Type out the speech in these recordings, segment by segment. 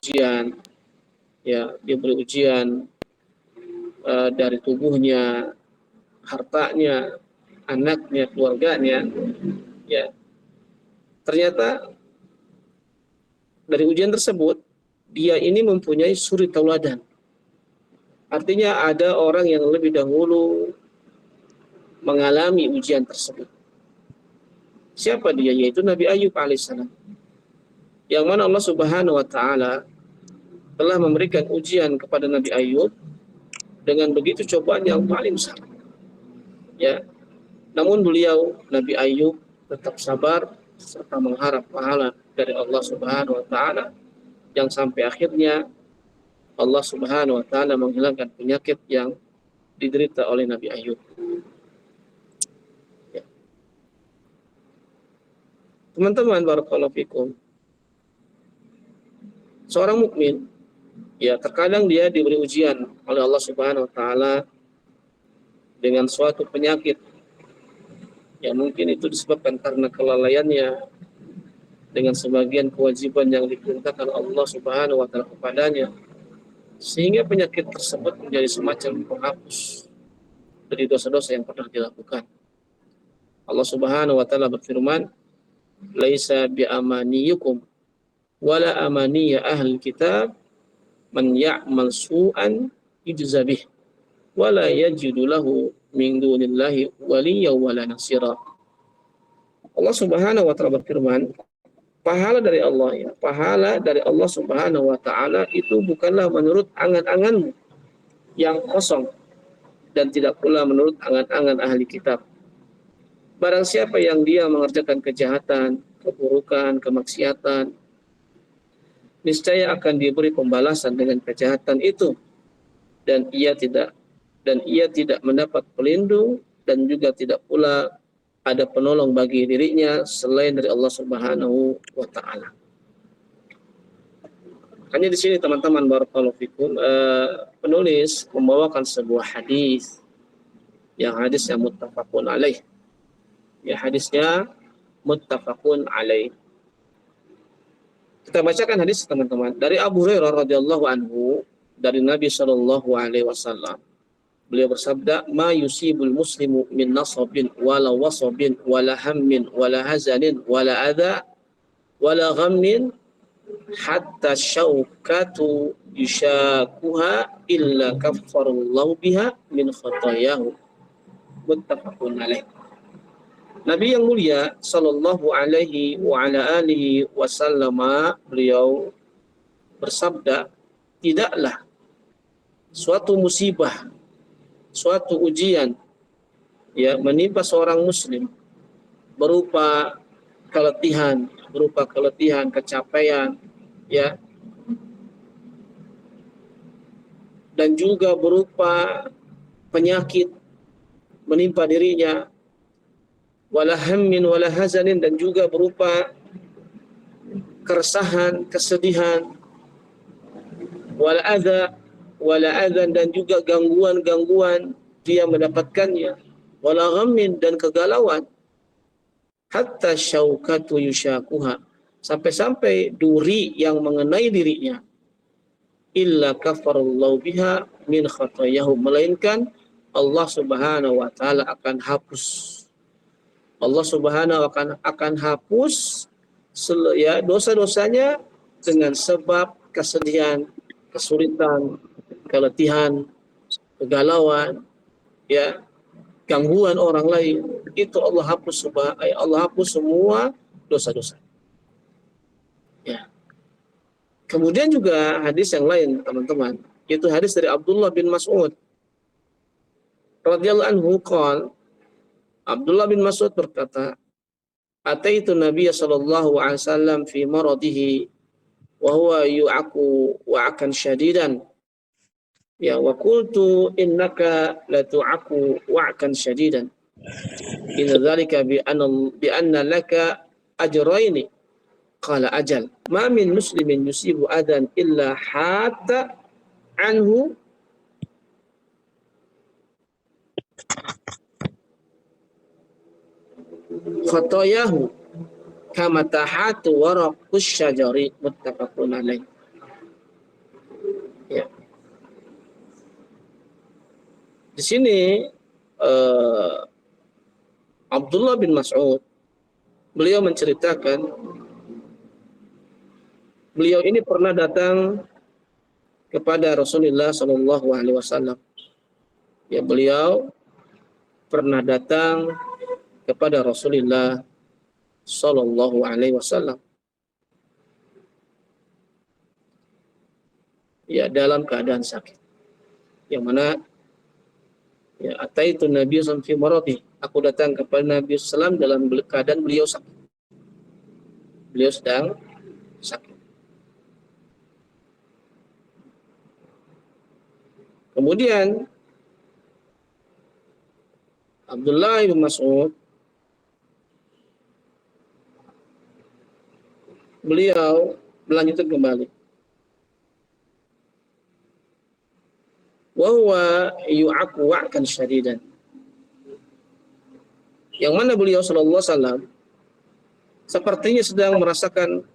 ujian, ya, diberi ujian dari tubuhnya, hartanya, anaknya, keluarganya, ya. Ternyata dari ujian tersebut dia ini mempunyai suri tauladan. Artinya ada orang yang lebih dahulu mengalami ujian tersebut. Siapa dia? Yaitu Nabi Ayub alaihissalam. Yang mana Allah Subhanahu wa taala telah memberikan ujian kepada Nabi Ayub dengan begitu cobaan yang paling besar. Ya. Namun beliau Nabi Ayub tetap sabar serta mengharap pahala dari Allah Subhanahu wa taala yang sampai akhirnya Allah Subhanahu wa taala menghilangkan penyakit yang diderita oleh Nabi Ayub. Ya. Teman-teman, barakallahu fikum. Seorang mukmin, ya, terkadang dia diberi ujian oleh Allah Subhanahu wa taala dengan suatu penyakit. Ya, mungkin itu disebabkan karena kelalaiannya dengan sebagian kewajiban yang diperintahkan Allah Subhanahu wa taala kepadanya, sehingga penyakit tersebut menjadi semacam penghapus dari dosa-dosa yang pernah dilakukan. Allah Subhanahu wa taala berfirman, "Laisa bi'amaniyukum wala amaniya ahli kitab man ya'mal su'an yujza bih wala yajidu lahu min dunillahi waliyyan wala nasira." Allah Subhanahu wa taala berfirman, pahala dari Allah, ya, pahala dari Allah Subhanahu wa taala itu bukanlah menurut angan-anganmu yang kosong dan tidak pula menurut angan-angan ahli kitab. Barang siapa yang dia mengerjakan kejahatan, keburukan, kemaksiatan, niscaya akan diberi pembalasan dengan kejahatan itu, dan ia tidak mendapat pelindung dan juga tidak pula ada penolong bagi dirinya selain dari Allah Subhanahu wa taala. Hanya di sini teman-teman barakallahu fikum, penulis membawakan sebuah hadis yang muttafaqun alaih. Ya, hadisnya muttafaqun alaih. Kita bacakan hadis teman-teman dari Abu Hurairah radhiyallahu anhu dari Nabi sallallahu alaihi wasallam. Beliau bersabda, "Ma yusibul muslimu min nasabin wala wasabin wala hammin wala hazanin wala adha wala ghammin hatta syaukatu yushakuha illa kaffarallahu biha min khatayahu." Muttafaqun alaih. Nabi yang mulia sallallahu alaihi wa ala alihi wasallam beliau bersabda, tidaklah suatu musibah, suatu ujian, ya, menimpa seorang muslim berupa keletihan, kecapaian, ya, dan juga berupa penyakit menimpa dirinya, wala hammin wala hazanin, dan juga berupa keresahan, kesedihan, wala adhan, dan juga gangguan dia mendapatkannya, wala ghammin, dan kegalauan, hatta syaukatu yushakuha, sampai-sampai duri yang mengenai dirinya, illa kafarallahu biha min khatayahu, melainkan Allah Subhanahu wa taala akan hapus. Allah Subhanahu akan hapus ya dosa-dosanya dengan sebab kesedihan, kesulitan, keletihan, kegalauan, ya, gangguan orang lain. Itu Allah hapus semua dosa-dosa. Ya. Kemudian juga hadis yang lain, teman-teman, yaitu hadis dari Abdullah bin Mas'ud radhiyallahu anhu qala, Abdullah bin Mas'ud berkata, "Ataitu Nabiy sallallahu alaihi wasallam fi maradihi wa huwa yu'aku wa'akan syadidan." Ya, wa qultu innaka la tu'aku wa'akan syadidan. Inna dzalika bi anna laka ajraini. Qala ajal. Ma min muslimin yusibu adan illa hatta anhu khotoyahu kama tahatu waraqus syajari. Muttafaqun alaih. Ya. Di sini Abdullah bin Mas'ud, beliau menceritakan beliau ini pernah datang kepada Rasulullah Shallallahu Alaihi Wasallam. Ya, beliau pernah datang kepada Rasulullah Shallallahu Alaihi Wasallam. Ya, dalam keadaan sakit. Yang mana ya ataitu Nabi sallallahu alaihi wasallam, aku datang kepada Nabi sallallahu dalam keadaan beliau sakit. Beliau sedang sakit. Kemudian Abdullah bin Mas'ud, beliau melanjutkan kembali. Wa huwa yu'aqwa'kan syadidan. Yang mana beliau sallallahu alaihi wasallam sepertinya sedang merasakan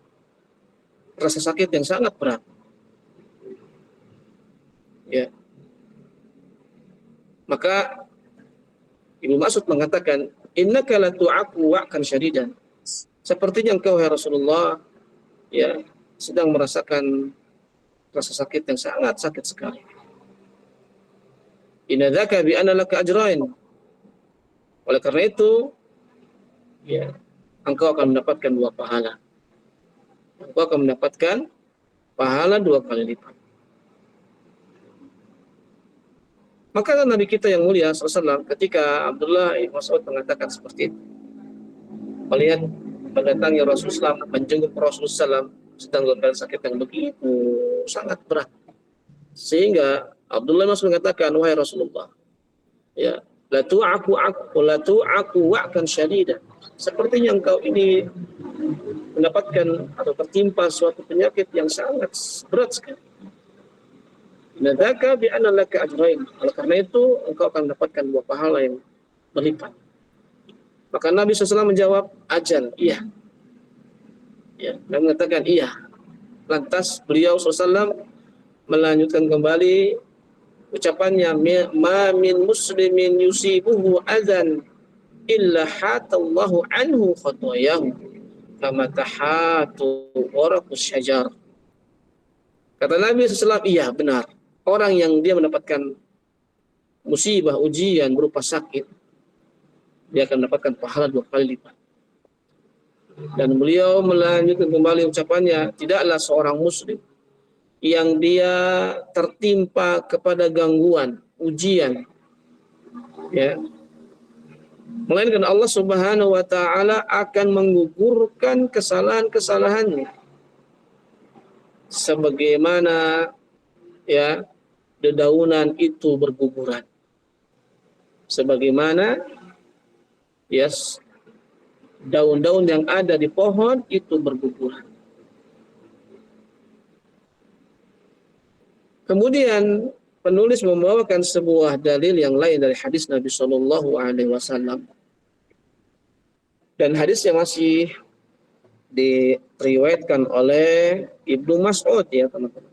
rasa sakit yang sangat berat. Ya. Maka Ibnu Mas'ud mengatakan, innaka la tu'aqwa'kan syadidan. Sepertinya engkau ya Rasulullah ya sedang merasakan rasa sakit yang sangat sakit sekali. Inna dzaka bi anna laka ajrain. Oleh karena itu, ya, engkau akan mendapatkan 2 pahala. Engkau akan mendapatkan pahala 2 kali lipat. Maka Nabi kita yang mulia SAW ketika Abdullah bin Mas'ud mengatakan seperti itu, melihat mendatangi Rasulullah, menjenguk Rasulullah sedang dalam sakit yang begitu sangat berat, sehingga Abdullah bin Mas'ud mengatakan, wahai Rasulullah, ya, la tu'aku wa'kan syadida. Sepertinya engkau ini mendapatkan atau tertimpa suatu penyakit yang sangat berat sekali. Nadzaka bi anna laka ajrain. Oleh karena itu engkau akan mendapatkan 2 pahala yang berlipat. Maka Nabi SAW menjawab, ajal, iya. Ya, dan mengatakan iya. Lantas beliau SAW melanjutkan kembali ucapannya, ma min muslimin yusibuhu adzan illa hatallahu anhu khatayahu kama tahatu waraqus syajar. Kata Nabi SAW, iya benar. Orang yang dia mendapatkan musibah, ujian berupa sakit, dia akan mendapatkan pahala 2 kali lipat. Dan beliau melanjutkan kembali ucapannya, tidaklah seorang muslim yang dia tertimpa kepada gangguan, ujian, ya, melainkan Allah Subhanahu wa taala akan menggugurkan kesalahan-kesalahannya sebagaimana ya dedaunan itu berguguran. Sebagaimana yes, daun-daun yang ada di pohon itu berguguran. Kemudian penulis membawakan sebuah dalil yang lain dari hadis Nabi Shallallahu Alaihi Wasallam, dan hadis yang masih diriwayatkan oleh Ibnu Mas'ud, ya teman-teman.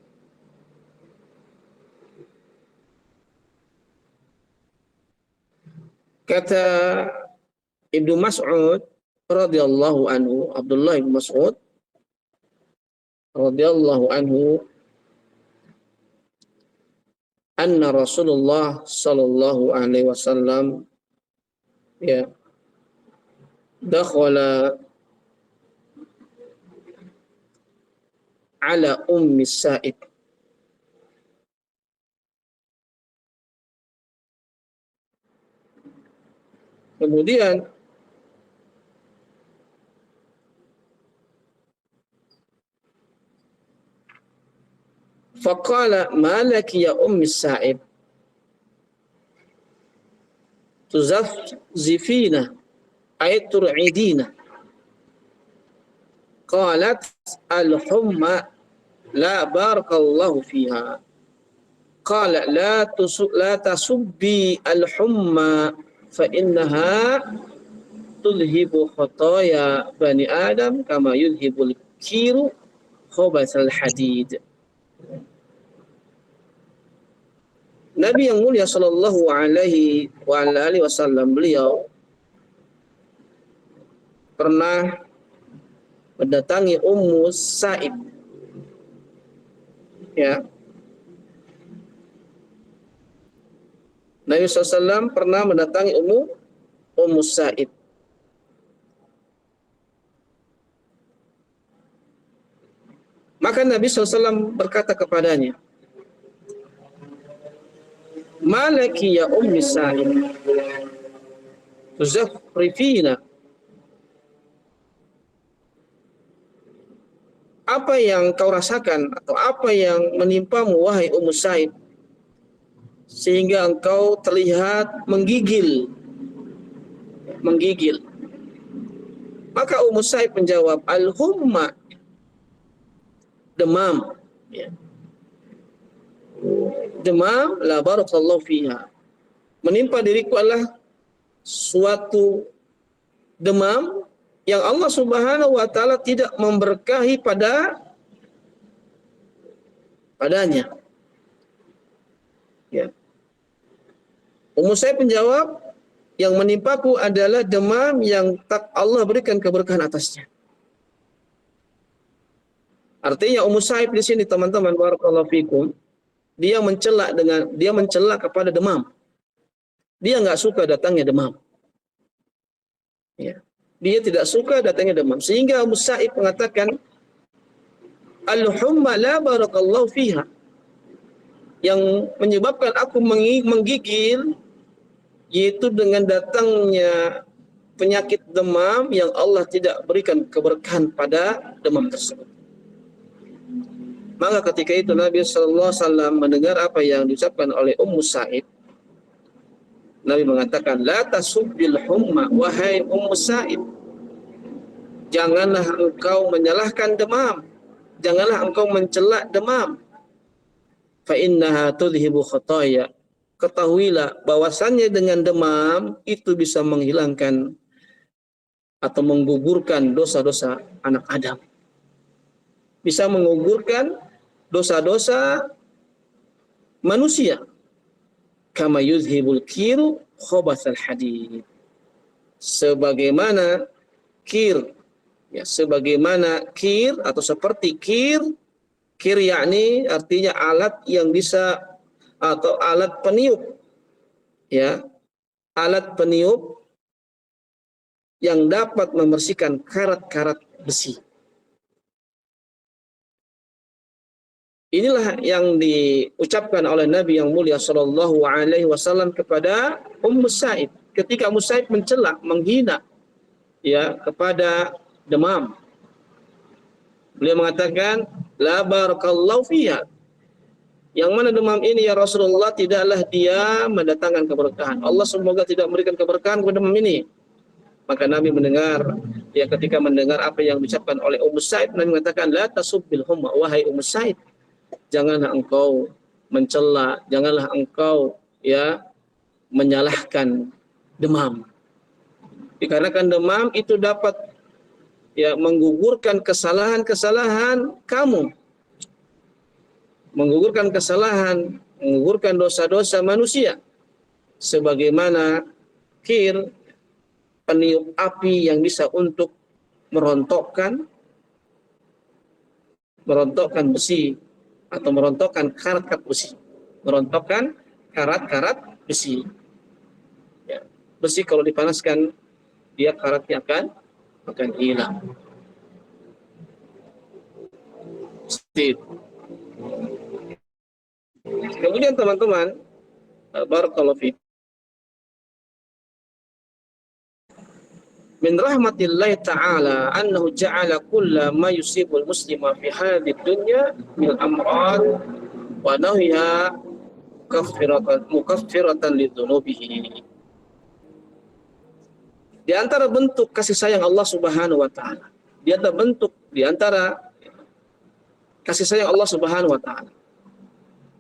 Kata Ibnu Mas'ud radhiyallahu anhu, Abdullah bin Mas'ud radhiyallahu anhu, anna Rasulullah sallallahu alaihi wasallam ya dakhala ala ummi Sa'id. Kemudian faqala ma laki ya ummi Sa'id tuzafzifina ay tur'idina. Qalat al-humma la barakallahu fiha. Qala la tasubbi al-humma fa innaha tudhibu khataya bani Adam kama yudhibul kiru khabathal hadid. Nabi yang mulia sallallahu alaihi wasallam, beliau pernah mendatangi Ummu Sa'ib. Ya. Nabi SAW pernah mendatangi Ummu Sa'ib. Maka Nabi SAW berkata kepadanya, "Malaki ya Ummi Sa'ib, tuzafrifina." Apa yang kau rasakan atau apa yang menimpamu wahai Ummu Sa'ib sehingga engkau terlihat menggigil. Maka Ummu Sa'ib menjawab, "Al-humma," demam. Ya. Demam, la barakallahu fiha. Menimpa diriku adalah suatu demam yang Allah Subhanahu wa taala tidak memberkahi padanya. Ya. Ummu Sa'ib menjawab, yang menimpaku adalah demam yang tak Allah berikan keberkahan atasnya. Artinya Ummu Sa'ib di sini teman-teman barakallahu fikum, dia mencela kepada demam. Dia nggak suka datangnya demam. Ya. Dia tidak suka datangnya demam. Sehingga Ummu Sa'ib mengatakan, "Al-humma la barakallahu fiha." Yang menyebabkan aku menggigil yaitu dengan datangnya penyakit demam yang Allah tidak berikan keberkahan pada demam tersebut. Maka ketika itu Nabi sallallahu alaihi wasallam mendengar apa yang diucapkan oleh Ummu Sa'ib, Nabi mengatakan, "La tasubbil humma, wahai Ummu Sa'ib. Janganlah engkau menyalahkan demam. Janganlah engkau mencela demam. Fa innaha tudhibu khataya." Ketahuilah bahwasannya dengan demam itu bisa menghilangkan atau menggugurkan dosa-dosa anak Adam. Bisa menggugurkan dosa-dosa manusia. Kama yuzhibul kiru khobatsal hadid. Sebagaimana kir, ya, sebagaimana kir atau seperti kir yakni artinya alat yang bisa atau alat peniup, ya, alat peniup yang dapat membersihkan karat-karat besi. Inilah yang diucapkan oleh Nabi yang mulia sallallahu alaihi wasallam kepada Ummu Sa'ib ketika Ummu Sa'ib mencela, menghina, ya, kepada demam. Beliau mengatakan, "La barakallahu fiha." Yang mana demam ini ya Rasulullah tidaklah dia mendatangkan keberkahan. Allah semoga tidak memberikan keberkahan kepada demam ini. Maka Nabi mendengar, ya, ketika mendengar apa yang diucapkan oleh Ummu Sa'ib, Nabi mengatakan, "La tasubbil humma, wahai Ummu Sa'ib. Janganlah engkau mencela, janganlah engkau, ya, menyalahkan demam. Dikarenakan demam itu dapat, ya, menggugurkan kesalahan-kesalahan kamu. Menggugurkan kesalahan, menggugurkan dosa-dosa manusia. Sebagaimana kir, peniup api yang bisa untuk merontokkan besi atau merontokkan karat-karat besi. Merontokkan karat-karat besi. Ya. Besi kalau dipanaskan, dia karatnya akan hilang. Seperti itu. Kemudian teman-teman, barakallahu fiik. Min rahmatillahi ta'ala annahu ja'ala kulla ma yusibul muslima fi hadhihi dunya min amrad wa nahiya mukaffiratan lidzunubihi. Di antara bentuk kasih sayang Allah Subhanahu wa taala, di antara kasih sayang Allah Subhanahu wa taala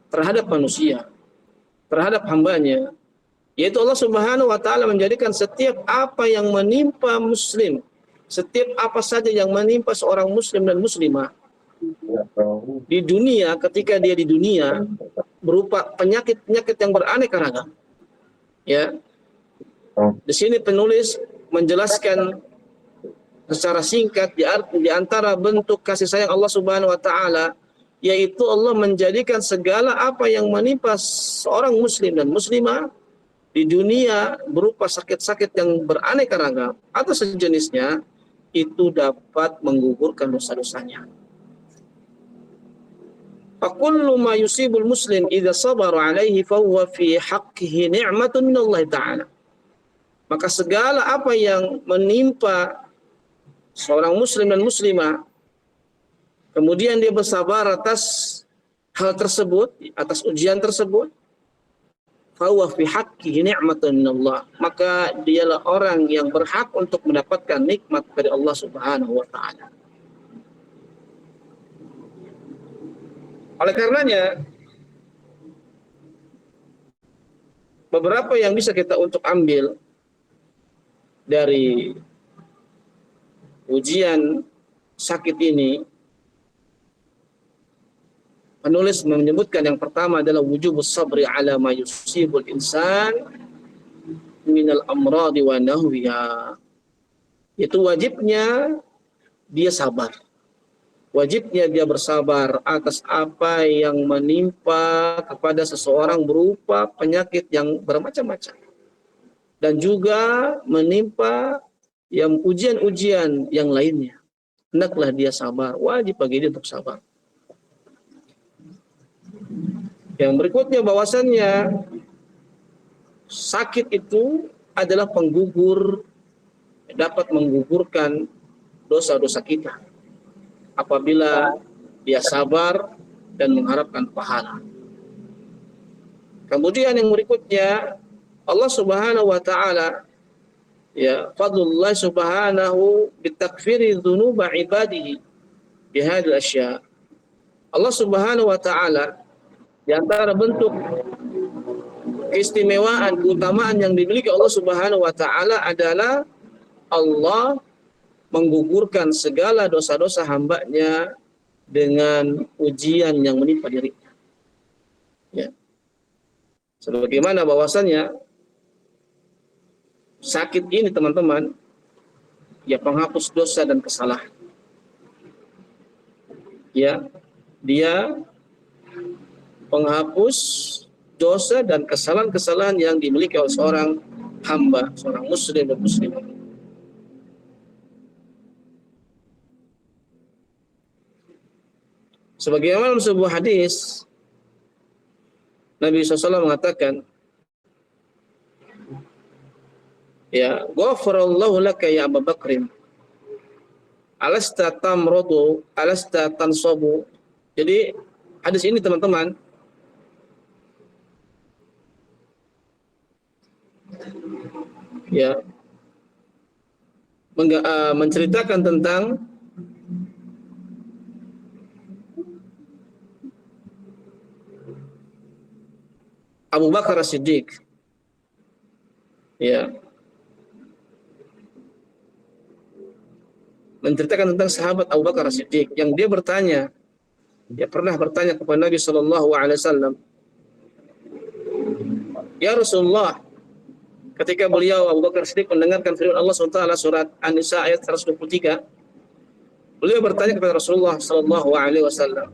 terhadap manusia, terhadap hambanya, yaitu Allah Subhanahu wa taala menjadikan setiap apa yang menimpa muslim, setiap apa saja yang menimpa seorang muslim dan muslimah di dunia, ketika dia di dunia, berupa penyakit-penyakit yang beraneka ragam. Ya, di sini penulis menjelaskan secara singkat di antara bentuk kasih sayang Allah Subhanahu wa taala, yaitu Allah menjadikan segala apa yang menimpa seorang muslim dan muslimah di dunia berupa sakit-sakit yang beraneka ragam atau sejenisnya, itu dapat menggugurkan dosa-dosanya. Fakullu ma yusibul muslim idza sabara alaihi fahuwa fi haqqihi ni'matun min Allah taala. Maka segala apa yang menimpa seorang muslim dan muslimah, kemudian dia bersabar atas hal tersebut, atas ujian tersebut, fahuwa fi haqqihi ni'matun minallah, maka dialah orang yang berhak untuk mendapatkan nikmat dari Allah Subhanahu wa taala. Oleh karenanya, beberapa yang bisa kita untuk ambil dari ujian sakit ini, penulis menyebutkan yang pertama adalah wujubus sabri ala ma yusibul insan minal amradi wa nahwiha. Itu wajibnya dia sabar. Wajibnya dia bersabar atas apa yang menimpa kepada seseorang berupa penyakit yang bermacam-macam. Dan juga menimpa yang ujian-ujian yang lainnya. Hendaklah dia sabar. Wajib bagi dia untuk sabar. Yang berikutnya bahwasannya sakit itu adalah penggugur, dapat menggugurkan dosa-dosa kita apabila dia sabar dan mengharapkan pahala. Kemudian yang berikutnya, Allah Subhanahu wa taala, ya, fadlullah subhanahu bitakfiri dzunuba ibadihi bihadil asya. Allah Subhanahu wa taala, di antara bentuk keistimewaan, keutamaan yang dimiliki Allah Subhanahu wa taala adalah Allah menggugurkan segala dosa-dosa hambanya dengan ujian yang menimpa dirinya. Ya. Sebagaimana bahwasannya sakit ini, teman-teman, ya penghapus dosa dan kesalahan. Ya, dia penghapus dosa dan kesalahan-kesalahan yang dimiliki oleh seorang hamba, seorang muslim dan muslimah. Sebagaimana dalam sebuah hadis, Nabi SAW mengatakan, ya, ghafarallahu laka ya Abu Bakrin, alasta tamradu, alasta tansabu. Jadi hadis ini, teman-teman, ya, menceritakan tentang Abu Bakar As-Siddiq. Ya. Menceritakan tentang sahabat Abu Bakar As-Siddiq yang dia bertanya, dia pernah bertanya kepada Nabi sallallahu alaihi wasallam, "Ya Rasulullah," ketika beliau Abu Bakar As-Siddiq mendengarkan firman Allah SWT surat An-Nisa ayat 123, beliau bertanya kepada Rasulullah sallallahu alaihi wasallam,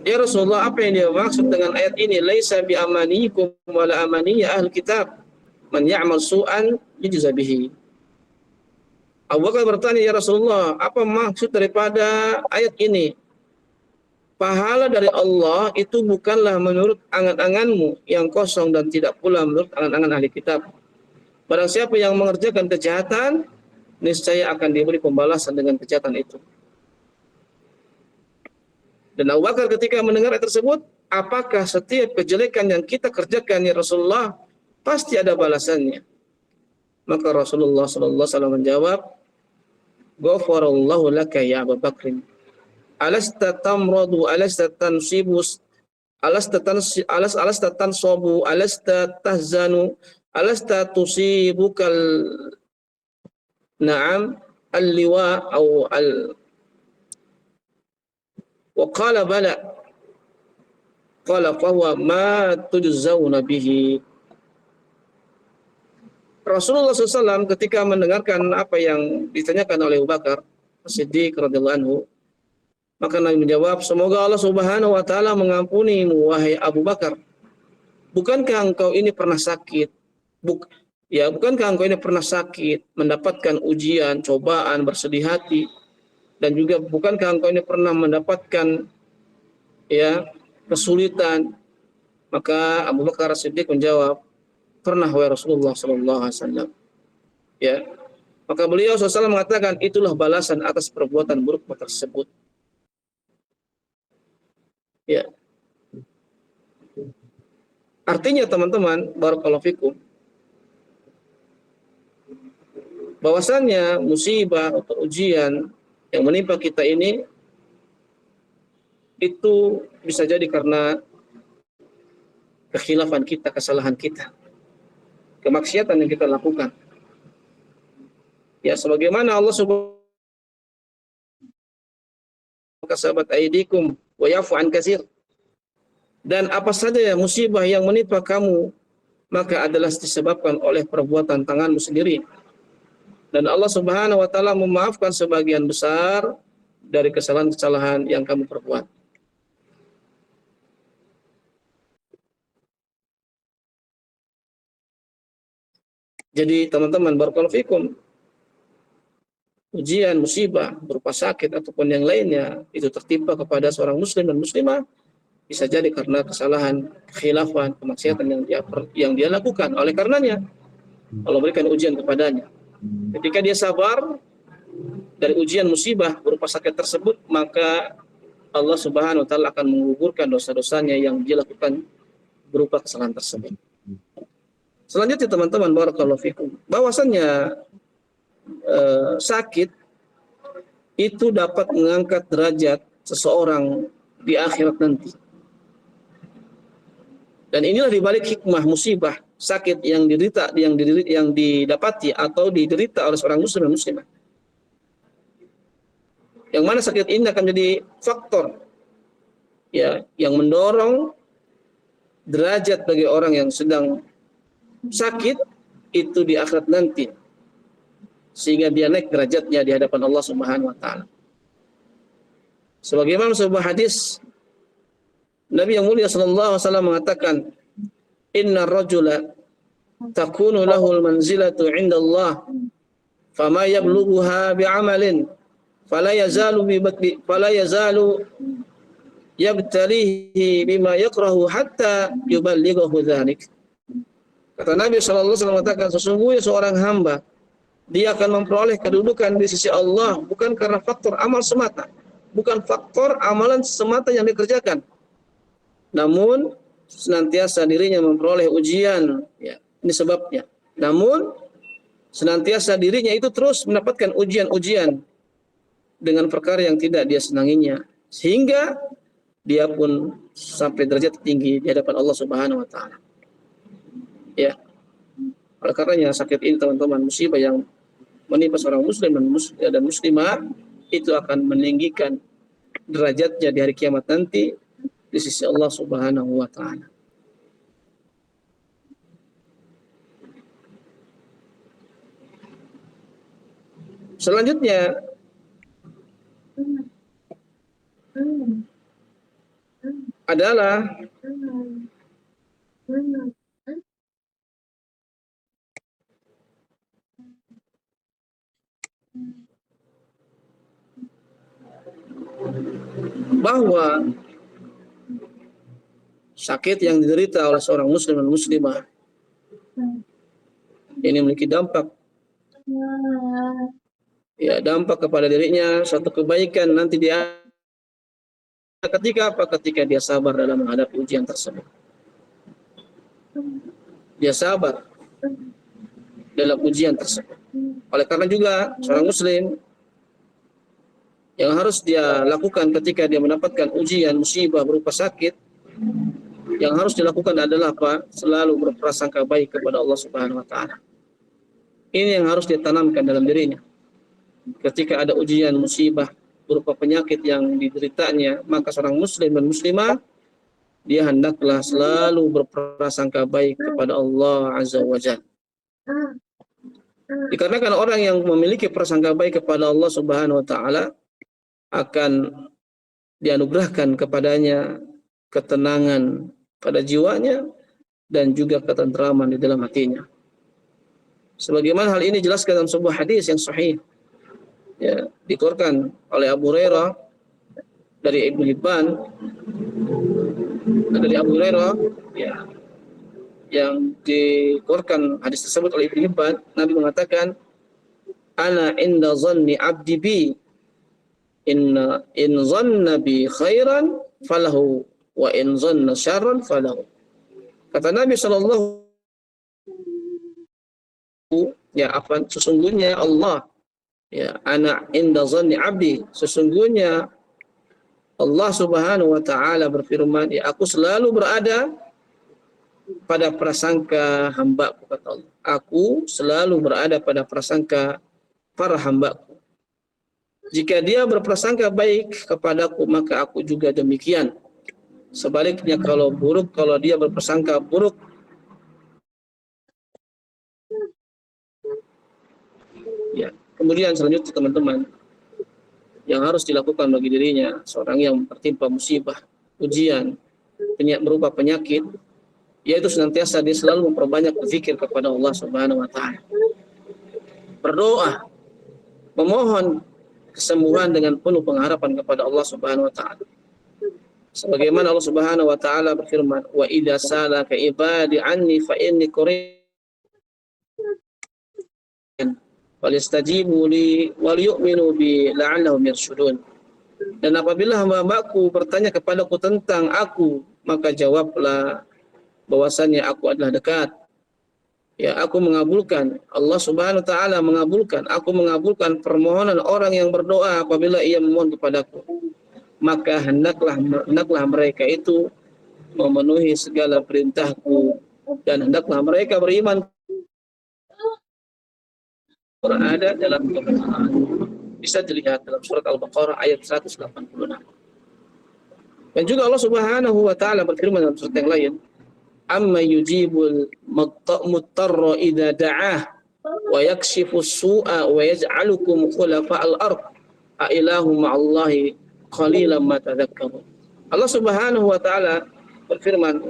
"Ya Rasulullah, apa yang dia maksud dengan ayat ini? Laisa bi amanikum wala amaniya ahli kitab. Man ya'mal su'an yujza bihi." Abu Bakar bertanya, "Ya Rasulullah, apa maksud daripada ayat ini? Pahala dari Allah itu bukanlah menurut angan-anganmu yang kosong dan tidak pula menurut angan-angan ahli kitab. Barang siapa yang mengerjakan kejahatan, niscaya akan diberi pembalasan dengan kejahatan itu." Dan Abu Bakar ketika mendengar ayat tersebut, apakah setiap kejelekan yang kita kerjakan, ya Rasulullah, pasti ada balasannya? Maka Rasulullah SAW menjawab, "Ghafarallahu laka ya Abu Bakrin. Alasta tamradu, alasta tansibus, alasta tansabu, alasta tahzanu, alasta tusibukal na'am al-liwa au al wa qala bala." qala fa huwa ma tujzauna bihi. Rasulullah SAW ketika mendengarkan apa yang ditanyakan oleh Abu Bakar As-Siddiq radhiyallahu anhu, maka Nabi menjawab, semoga Allah Subhanahu wa taala mengampunimu wahai Abu Bakar. Bukankah engkau ini pernah sakit? Bukankah engkau ini pernah sakit, mendapatkan ujian, cobaan, bersedih hati, dan juga bukankah engkau ini pernah mendapatkan kesulitan? Maka Abu Bakar As-Siddiq menjawab, pernah wahai Rasulullah sallallahu alaihi wasallam. Ya. Maka beliau SAW mengatakan, itulah balasan atas perbuatan buruk tersebut. Ya. Artinya teman-teman, barakallahu fikum, bahwasannya musibah atau ujian yang menimpa kita ini itu bisa jadi karena kekhilafan kita, kesalahan kita, kemaksiatan yang kita lakukan. Ya, sebagaimana Allah Subhanahu kasabat aidikum wa yafu an katsir. Dan apa saja ya musibah yang menimpa kamu, maka adalah disebabkan oleh perbuatan tanganmu sendiri. Dan Allah Subhanahu wa taala memaafkan sebagian besar dari kesalahan-kesalahan yang kamu perbuat. Jadi teman-teman, barakallahu fikum, ujian, musibah berupa sakit ataupun yang lainnya itu tertimpa kepada seorang muslim dan muslimah bisa jadi karena kesalahan, kekhilafan, kemaksiatan yang dia lakukan. Oleh karenanya Allah berikan ujian kepadanya. Ketika dia sabar dari ujian musibah berupa sakit tersebut, maka Allah Subhanahu wa taala akan menggugurkan dosa-dosanya yang dia lakukan berupa kesalahan tersebut. Selanjutnya teman-teman, barakallahu fikum, bahwasannya sakit itu dapat mengangkat derajat seseorang di akhirat nanti. Dan inilah dibalik hikmah musibah sakit yang didapati atau diderita oleh seorang muslim dan muslimah. Yang mana sakit ini akan menjadi faktor yang mendorong derajat bagi orang yang sedang sakit itu di akhirat nanti, sehingga dia naik derajatnya di hadapan Allah Subhanahu wa taala. Sebagaimana sebuah hadis Nabi yang mulia sallallahu alaihi wasallam mengatakan, inna rajula takunu lahul manzilatu 'inda Allah fama yablughuha bi'amalin fala yazalu yabtalihi bima yakrahu hatta yuballighahu dzalik. Kata Nabi sallallahu alaihi wasallam mengatakan, sesungguhnya seorang hamba dia akan memperoleh kedudukan di sisi Allah bukan karena faktor amal semata, bukan faktor amalan semata yang dikerjakan, namun senantiasa dirinya memperoleh ujian, ini sebabnya. Namun senantiasa dirinya itu terus mendapatkan ujian-ujian dengan perkara yang tidak dia senanginya, sehingga dia pun sampai derajat tinggi di hadapan Allah Subhanahu wa taala. Ya. Oleh karenanya sakit ini teman-teman, musibah yang menimpa seorang muslim dan muslimah itu akan meninggikan derajatnya di hari kiamat nanti di sisi Allah Subhanahu wa taala. Selanjutnya adalah bahwa sakit yang diderita oleh seorang muslim dan muslimah ini memiliki dampak kepada dirinya, suatu kebaikan nanti dia ketika dia sabar dalam menghadapi ujian tersebut. Dia sabar dalam ujian tersebut. Oleh karena juga seorang muslim yang harus dia lakukan ketika dia mendapatkan ujian musibah berupa sakit, yang harus dilakukan adalah apa? Selalu berprasangka baik kepada Allah Subhanahu wa taala. Ini yang harus ditanamkan dalam dirinya. Ketika ada ujian musibah berupa penyakit yang dideritanya, maka seorang muslim dan muslimah dia hendaklah selalu berprasangka baik kepada Allah Azza wa Jalla. Dikarenakan orang yang memiliki prasangka baik kepada Allah Subhanahu wa taala akan dianugerahkan kepadanya ketenangan pada jiwanya dan juga ketentraman di dalam hatinya. Sebagaimana hal ini dijelaskan dalam sebuah hadis yang sahih, ya, dikeluarkan oleh Abu Hurairah dari Ibnu Hibban, dari Abu Hurairah, ya, yang dikeluarkan hadis tersebut oleh Ibnu Hibban. Nabi mengatakan, ana inda zanni abdi bi, in zanna bi khairan falahu wa in zanna syarran falahu. Kata Nabi sallallahu, ya, apa, sesungguhnya Allah, ya, ana inda zanni abdi, sesungguhnya Allah Subhanahu wa taala berfirman, ya, aku selalu berada pada prasangka hamba-Ku, kata Allah. Aku selalu berada pada prasangka para hamba-Ku. Jika dia berprasangka baik kepadaku, maka aku juga demikian. Sebaliknya kalau buruk, kalau dia berprasangka buruk, ya. Kemudian selanjutnya teman-teman, yang harus dilakukan bagi dirinya seorang yang tertimpa musibah, ujian, berupa penyakit, yaitu senantiasa dia selalu memperbanyak berzikir kepada Allah Subhanahu wa taala. Berdoa, memohon kesembuhan dengan penuh pengharapan kepada Allah Subhanahu wa taala. Sebagaimana Allah Subhanahu wa taala berfirman, "Wa idza salaka ibadi anni fa inni qarib walistajibu li wal yu'minu bi la'allahum yarshudun." Dan apabila hamba-hambaku bertanya kepadaku tentang aku, maka jawablah bahwasannya aku adalah dekat. Ya, aku mengabulkan, Allah Subhanahu wa taala mengabulkan, aku mengabulkan permohonan orang yang berdoa apabila ia memohon kepadaku. Maka hendaklah mereka itu memenuhi segala perintahku, dan hendaklah mereka beriman berada dalam kebenaran. Bisa dilihat dalam surat Al-Baqarah ayat 186. Dan juga Allah Subhanahu wa taala berfirman dalam surat yang lain, amma yujibul muttarra idza da'ah wa yakshifu su'a wa yaj'alukum khulafa'al ard a ilahu ma'allahi qalilan ma tadhakkarun. Allah Subhanahu wa taala berfirman,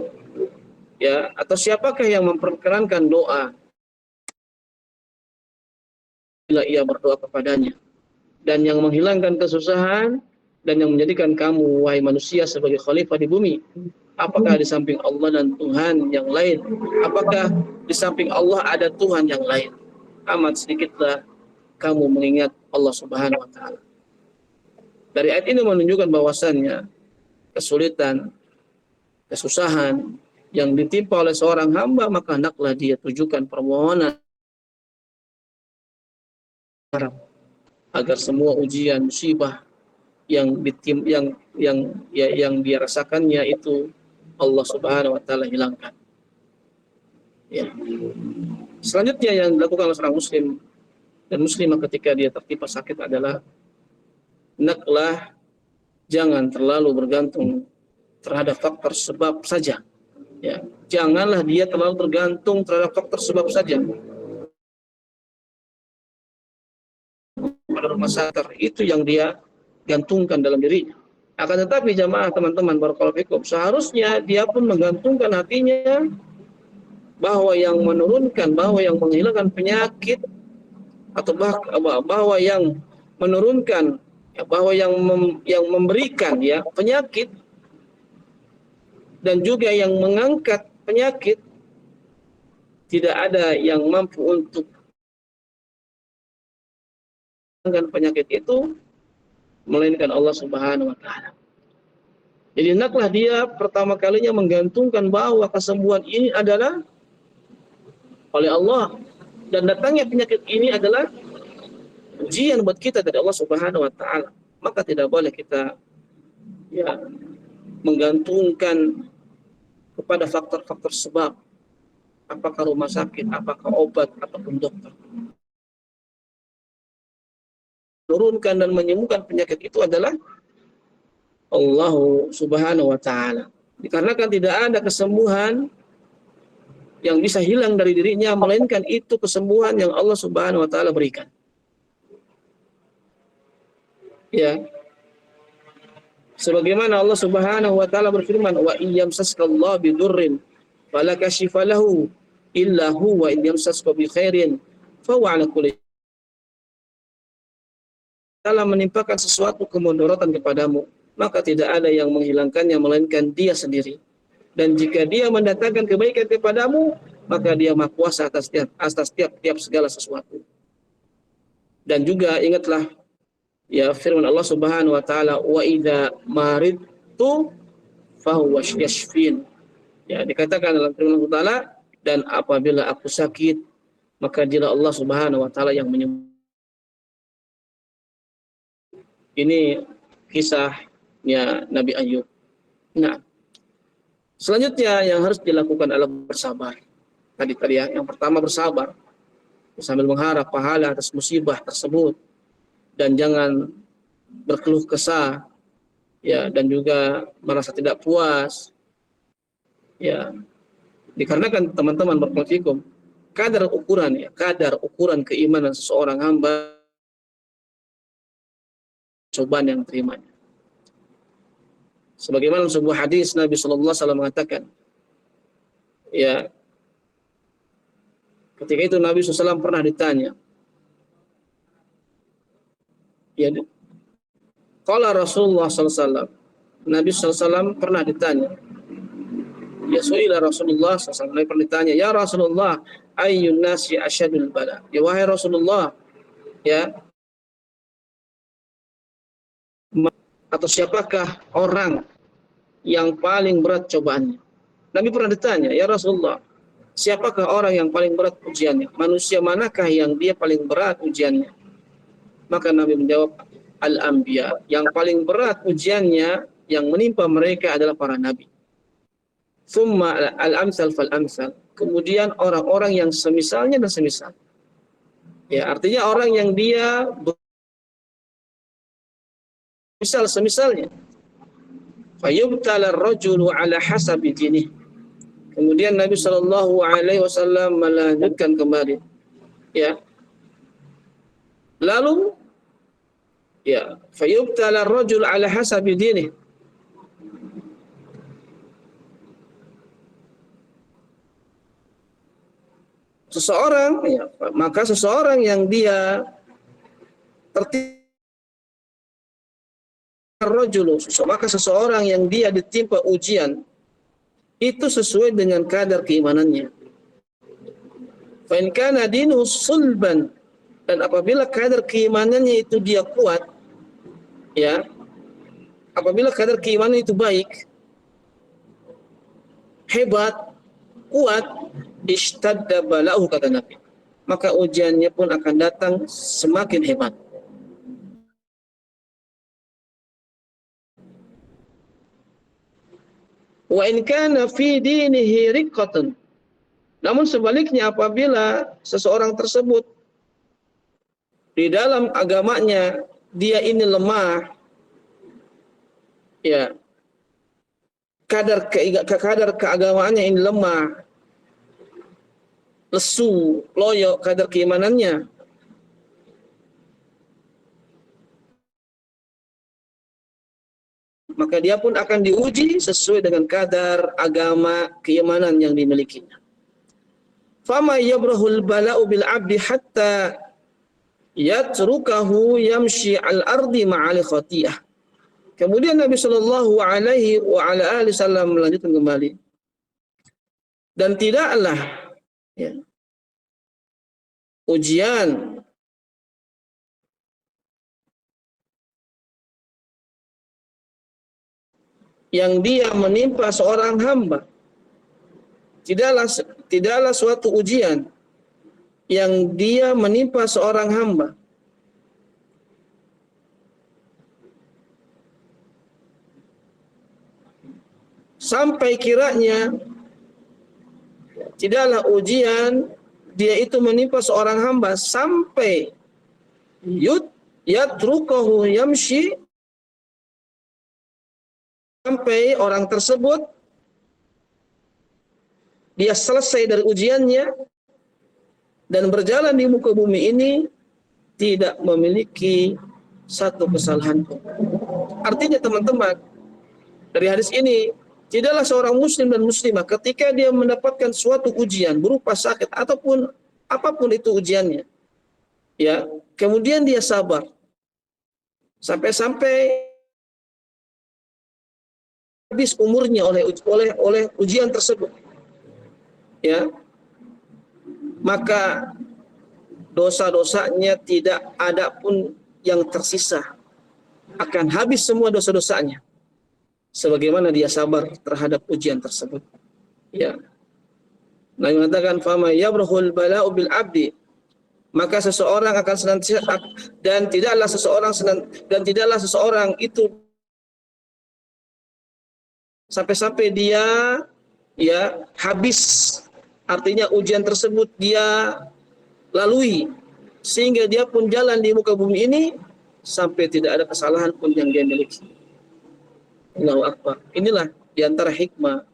ya, atau siapakah yang memperkenankan doa bila ia berdoa kepadanya, dan yang menghilangkan kesusahan, dan yang menjadikan kamu wahai manusia sebagai khalifah di bumi. Apakah di samping Allah dan Tuhan yang lain? Apakah di samping Allah ada Tuhan yang lain? Amat sedikitlah kamu mengingat Allah Subhanahu wa taala. Dari ayat ini menunjukkan bahwasannya kesulitan, kesusahan yang ditimpa oleh seorang hamba, maka hendaklah dia tujukan permohonan agar semua ujian, musibah yang dia rasakannya itu Allah Subhanahu wa taala hilangkan. Ya. Selanjutnya yang dilakukan oleh seorang muslim dan muslimah ketika dia tertimpa sakit adalah hendaklah jangan terlalu bergantung terhadap faktor sebab saja. Ya, janganlah dia terlalu tergantung terhadap faktor sebab saja. Pada rumah sakit itu yang dia gantungkan dalam dirinya. Akan tetapi jamaah teman-teman barakallahu fikum, seharusnya dia pun menggantungkan hatinya bahwa yang menurunkan, bahwa yang menghilangkan penyakit, atau bahwa yang menurunkan, ya, bahwa yang memberikan, ya, penyakit dan juga yang mengangkat penyakit, tidak ada yang mampu untuk mengangkat penyakit itu melainkan Allah Subhanahu wa taala. Jadi hendaklah dia pertama kalinya menggantungkan bahwa kesembuhan ini adalah oleh Allah, dan datangnya penyakit ini adalah ujian buat kita dari Allah Subhanahu wa taala. Maka tidak boleh kita, ya, menggantungkan kepada faktor-faktor sebab, apakah rumah sakit, apakah obat, ataupun dokter. Menurunkan dan menyembuhkan penyakit itu adalah Allah Subhanahu wa taala. Dikarenakan tidak ada kesembuhan yang bisa hilang dari dirinya, melainkan itu kesembuhan yang Allah Subhanahu wa taala berikan. Ya. Sebagaimana Allah Subhanahu wa taala berfirman, "Wa iyyamsaskallahu bidurrin fala kashifa lahu illa huwa iyyamsaska bi khairin fa huwa 'ala kulli." Taala menimpakan sesuatu kemudaratan kepadamu, maka tidak ada yang menghilangkannya melainkan Dia sendiri. Dan jika Dia mendatangkan kebaikan kepadamu, maka Dia Maha Kuasa atas tiap segala sesuatu. Dan juga ingatlah ya firman Allah Subhanahu wa taala, wa idza maridtu fahuwa yashfin. Ya, dikatakan dalam firman Allah taala, dan apabila aku sakit, maka Dialah Allah Subhanahu wa taala yang menyembuhkan. Ini kisahnya Nabi Ayub. Nah, selanjutnya yang harus dilakukan adalah bersabar. Tadi ya, yang pertama bersabar sambil mengharap pahala atas musibah tersebut, dan jangan berkeluh kesah, ya, dan juga merasa tidak puas, ya, dikarenakan teman-teman berkonfikum kadar ukuran keimanan seseorang hamba cobaan yang terimanya. Sebagaimana sebuah hadis Nabi Shallallahu Alaihi Wasallam mengatakan, ya, ketika itu Nabi SAW pernah ditanya, ya, qala Rasulullah SAW, Nabi SAW pernah ditanya, ya su'ila Rasulullah SAW, Nabi pernah ditanya, ya Rasulullah, ayyun nasi asyadul bala, ya wahai Rasulullah, ya, atau siapakah orang yang paling berat cobaannya? Nabi pernah ditanya, ya Rasulullah, siapakah orang yang paling berat ujiannya? Manusia manakah yang dia paling berat ujiannya? Maka Nabi menjawab, al-anbiya. Yang paling berat ujiannya yang menimpa mereka adalah para nabi. Thumma al-amsal fal-amsal. Kemudian orang-orang yang semisalnya dan semisal. Ya, artinya orang yang dia semisalnya. Fayubtala ar-rajulu ala hasabi dinih. Kemudian Nabi Shallallahu Alaihi Wasallam melanjutkan kembali, ya. Lalu, ya, fayubtala ar-rajul ala hasabi dinih. Maka seseorang yang dia maka seseorang yang dia ditimpa ujian itu sesuai dengan kadar keimanannya. Fa in kana dinuhu sulban, dan apabila kadar keimanannya itu dia kuat, ya, apabila kadar keimanan itu baik, hebat, kuat, ishtadda bala'uhu, kata Nabi, maka ujiannya pun akan datang semakin hebat. Wa in kana fi dinihi riqqatun, namun sebaliknya apabila seseorang tersebut di dalam agamanya dia ini lemah, ya, kadar keagamaannya ini lemah, lesu, loyo kadar keimanannya, maka dia pun akan diuji sesuai dengan kadar agama keimanan yang dimilikinya. Fama yabrahul bala'u bil 'abdi hatta yatrukahu yamshi al-ardi ma'al khatiyah. Kemudian Nabi Shallallahu Alaihi Wasallam melanjutkan kembali, dan tidaklah, ya, ujian yang dia menimpa seorang hamba, tidaklah suatu ujian yang dia menimpa seorang hamba sampai kiranya tidaklah ujian dia itu menimpa seorang hamba sampai yatrukahu yamshi, sampai orang tersebut dia selesai dari ujiannya dan berjalan di muka bumi ini tidak memiliki satu kesalahan pun. Artinya teman-teman, dari hadis ini, tidaklah seorang muslim dan muslimah ketika dia mendapatkan suatu ujian berupa sakit ataupun apapun itu ujiannya, ya, kemudian dia sabar sampai habis umurnya oleh ujian tersebut, ya, maka dosa-dosanya tidak ada pun yang tersisa, akan habis semua dosa-dosanya sebagaimana dia sabar terhadap ujian tersebut, ya. Nabi mengatakan fama yabrahul bala'u bil abdi, maka seseorang akan senantiasa dan tidaklah seseorang itu sampai dia, ya, habis, artinya ujian tersebut dia lalui sehingga dia pun jalan di muka bumi ini sampai tidak ada kesalahan pun yang dia miliki. Allahu Akbar. Inilah diantara hikmah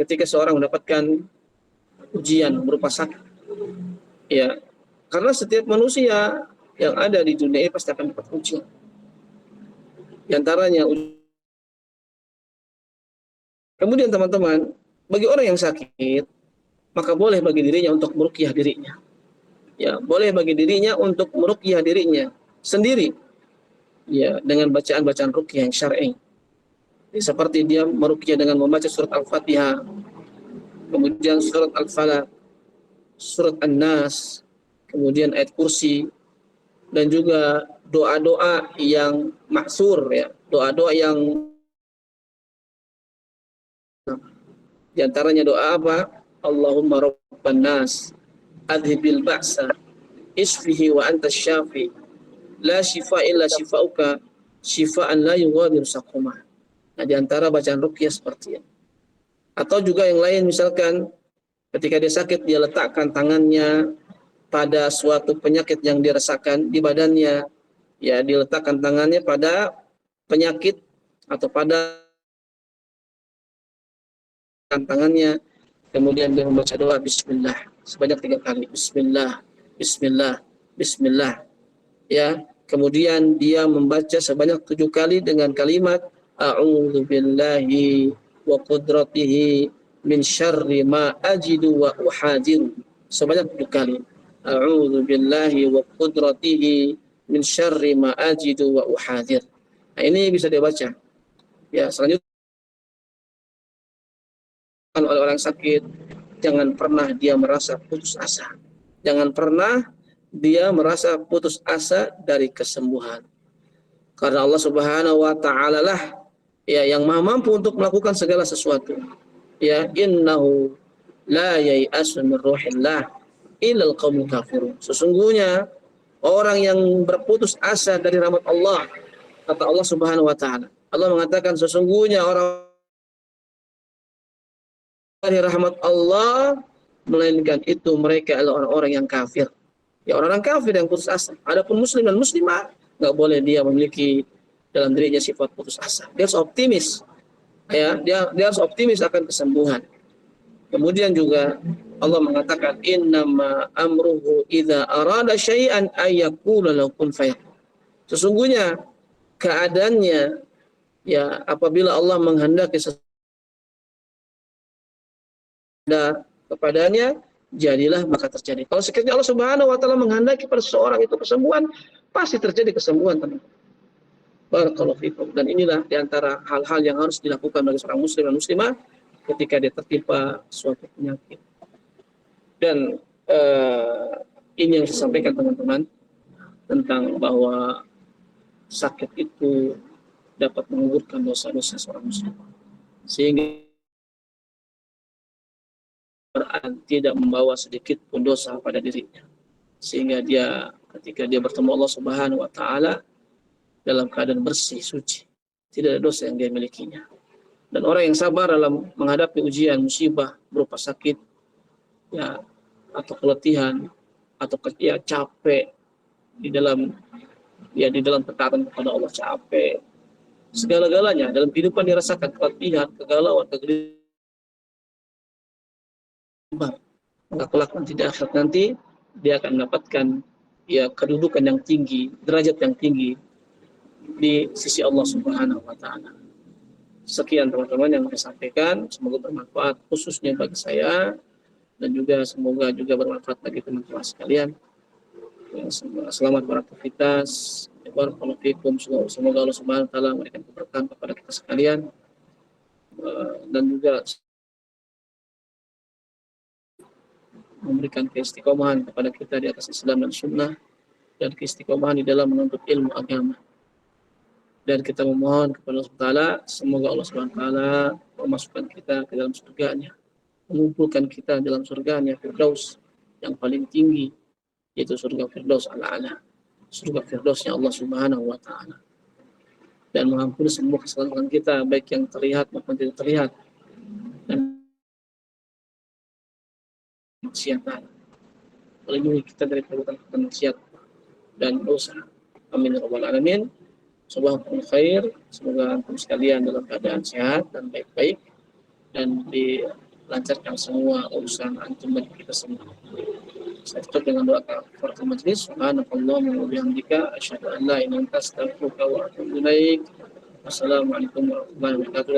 ketika seorang mendapatkan ujian berupa sakit, ya, karena setiap manusia yang ada di dunia ini pasti akan dapat ujian. Di antaranya kemudian teman-teman, bagi orang yang sakit, maka boleh bagi dirinya untuk meruqyah dirinya. Ya, boleh bagi dirinya untuk meruqyah dirinya sendiri, ya, dengan bacaan-bacaan ruqyah yang syar'i. Seperti dia meruqyah dengan membaca surat Al-Fatihah, kemudian surat Al-Falaq, surat An-Nas, kemudian ayat kursi, dan juga doa-doa yang maksur, ya, doa-doa yang di antaranya doa apa? Allahumma rabban nas adhibil ba'sa isfihi wa anta syafi la shifa illa shifauka shifaan la yughadiru saqama. Nah, di antara bacaan ruqyah seperti ini. Atau juga yang lain, misalkan ketika dia sakit, dia letakkan tangannya pada suatu penyakit yang dirasakan di badannya, ya, diletakkan tangannya pada penyakit atau pada tangannya, kemudian dia membaca doa bismillah sebanyak 3 kali, bismillah, bismillah, bismillah, ya, kemudian dia membaca sebanyak 7 kali dengan kalimat a'udzu billahi wa qudratihi min syarri ma ajidu wa uhadiru sebanyak 7 kali. A'udzu billahi wa qudratihi min syarri ma ajidu wa uhadir. Nah, ini bisa dibaca. Ya, selanjutnya oleh orang sakit, jangan pernah dia merasa putus asa. Jangan pernah dia merasa putus asa dari kesembuhan. Karena Allah Subhanahu wa taala lah, ya, yang Maha mampu untuk melakukan segala sesuatu. Ya, innahu la yai'asu min ruhillah illal qaumul kafirun. Sesungguhnya orang yang berputus asa dari rahmat Allah, kata Allah Subhanahu wa taala. Allah mengatakan sesungguhnya orang dari rahmat Allah melainkan itu mereka adalah orang-orang yang kafir. Ya, orang-orang kafir yang putus asa. Adapun muslim dan muslimah nggak boleh dia memiliki dalam dirinya sifat putus asa. Dia harus optimis. Ya, dia harus optimis akan kesembuhan. Kemudian juga Allah mengatakan innama amruhu idza arada syai'an ayyaqula lahu kun fayakun. Sesungguhnya keadaannya, ya, apabila Allah menghendaki sesuatu kepadanya, jadilah maka terjadi. Kalau sekiranya Allah Subhanahu wa taala menghendaki pada seseorang itu kesembuhan, pasti terjadi kesembuhan, teman-teman. Barakallahu fikum. Dan inilah diantara hal-hal yang harus dilakukan bagi seorang muslim dan muslimah ketika dia tertimpa suatu penyakit. Dan ini yang saya sampaikan, teman-teman, tentang bahwa sakit itu dapat menggugurkan dosa-dosa seorang muslim, sehingga tidak membawa sedikit pun dosa pada dirinya, sehingga dia ketika dia bertemu Allah Subhanahu wa taala dalam keadaan bersih, suci, tidak ada dosa yang dia milikinya. Dan orang yang sabar dalam menghadapi ujian musibah berupa sakit, ya, atau keletihan, atau ya, capek di dalam ketaatan kepada Allah, capek segala-galanya dalam kehidupan dirasakan keletihan, kegalauan, kegelisahan, maka kelak nanti di akhirat nanti dia akan mendapatkan ya kedudukan yang tinggi, derajat yang tinggi di sisi Allah Subhanahu wa taala. Sekian teman-teman yang saya sampaikan, semoga bermanfaat khususnya bagi saya dan juga semoga juga bermanfaat bagi teman-teman sekalian. Ya, selamat beraktivitas. Barakallahu fikum. Semoga Allah Subhanahu wa taala memberikan keberkahan kepada kita sekalian dan juga memberikan keistiqomahan kepada kita di atas Islam dan Sunnah dan keistiqomahan di dalam menuntut ilmu agama. Dan kita memohon kepada Allah Taala, semoga Allah Subhanahu wa taala memasukkan kita ke dalam surganya, mengumpulkan kita dalam surganya Firdaus yang paling tinggi, yaitu surga Firdaus al-A'la, surga Firdausnya Allah Subhanahu wa taala. Dan mengampuni semua kesalahan kita, baik yang terlihat maupun tidak terlihat, dan maksiatan. Melindungi kita dari perbuatan maksiat dan dosa. Amin ya rabbal alamin. Subhanallah khair, semoga antum sekalian dalam keadaan sehat dan baik-baik dan dilancarkan semua urusan antum dan kita semua. Saya tutup dengan doa kafaratul majlis. Subhanallahumma wa bihamdika asyhadu an la ilaha illa anta astaghfiruka wa atubu ilaik. Wassalamualaikum warahmatullahi wabarakatuh.